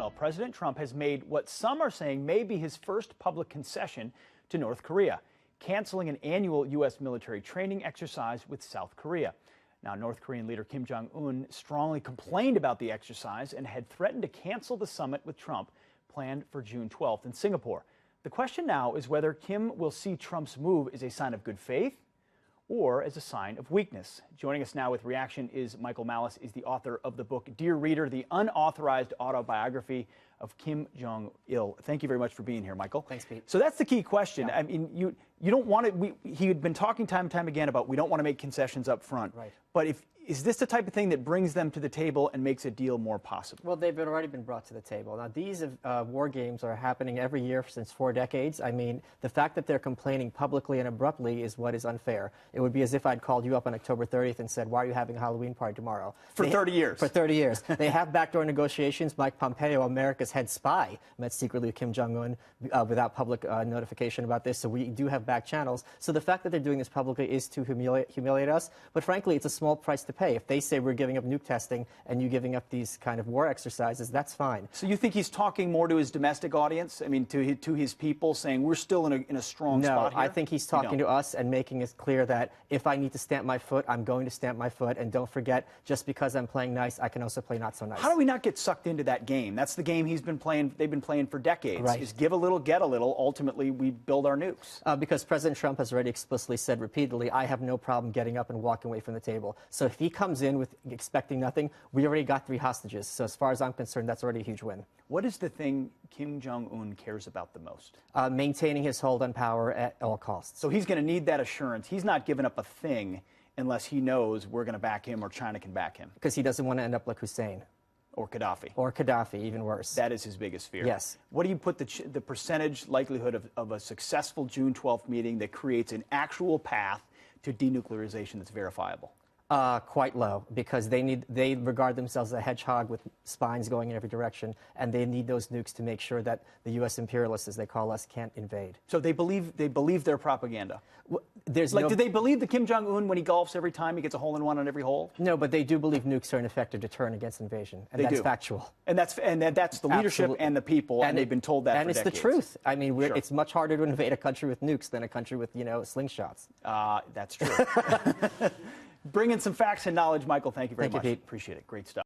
Well, President Trump has made what some are saying may be his first public concession to North Korea, canceling an annual U.S. military training exercise with South Korea. Now, North Korean leader Kim Jong-un strongly complained about the exercise and had threatened to cancel the summit with Trump planned for June 12th in Singapore. The question now is whether Kim will see Trump's move as a sign of good faith or as a sign of weakness. Joining us now with reaction is Michael Malice, is the author of the book Dear Reader, the unauthorized autobiography of Kim Jong-il. Thank you very much for being here, Michael. Thanks, Pete. So that's the key question. Yeah. I mean, you don't want to, he had been talking time and time again about we don't want to make concessions up front. Right. But is this the type of thing that brings them to the table and makes a deal more possible? Well, they've already been brought to the table. Now, these war games are happening every year since 4 decades. I mean, the fact that they're complaining publicly and abruptly is what is unfair. It would be as if I'd called you up on October 30th and said, why are you having a Halloween party tomorrow? For 30 years. For 30 years. They have backdoor negotiations. Mike Pompeo, America's head spy, met secretly with Kim Jong-un without public notification about this. So we do have back channels. So the fact that they're doing this publicly is to humiliate us. But frankly, it's a small price to pay. If they say we're giving up nuke testing and you giving up these kind of war exercises, that's fine. So you think he's talking more to his domestic audience? I mean, to his people, saying we're still in a strong spot here? No, I think he's talking to us and making it clear that if I need to stamp my foot, I'm going to stamp my foot. And don't forget, just because I'm playing nice, I can also play not so nice. How do we not get sucked into that game? That's the game he's been playing. They've been playing for decades. Right. Is give a little, get a little. Ultimately, we build our nukes. Because President Trump has already explicitly said repeatedly, I have no problem getting up and walking away from the table. So if he comes in with expecting nothing, we already got 3 hostages. So as far as I'm concerned, that's already a huge win. What is the thing Kim Jong-un cares about the most? Maintaining his hold on power at all costs. So he's going to need that assurance. He's not giving up a thing unless he knows we're going to back him or China can back him. Because he doesn't want to end up like Hussein. Or Gaddafi. Or Gaddafi, even worse. That is his biggest fear. Yes. What do you put the percentage likelihood of a successful June 12th meeting that creates an actual path to denuclearization that's verifiable? Quite low, because they regard themselves as a hedgehog with spines going in every direction, and they need those nukes to make sure that the U.S. imperialists, as they call us, can't invade. So they believe their propaganda. Do they believe that Kim Jong-un, when he golfs every time, he gets a hole-in-one on every hole? No, but they do believe nukes are an effective deterrent against invasion, and that's factual. And that's the leadership Absolutely. And the people, and they've been told that for decades. And it's the truth. I mean, Sure. It's much harder to invade a country with nukes than a country with, slingshots. That's true. Bring in some facts and knowledge, Michael. Thank you very much. Thank you, Pete. Appreciate it. Great stuff.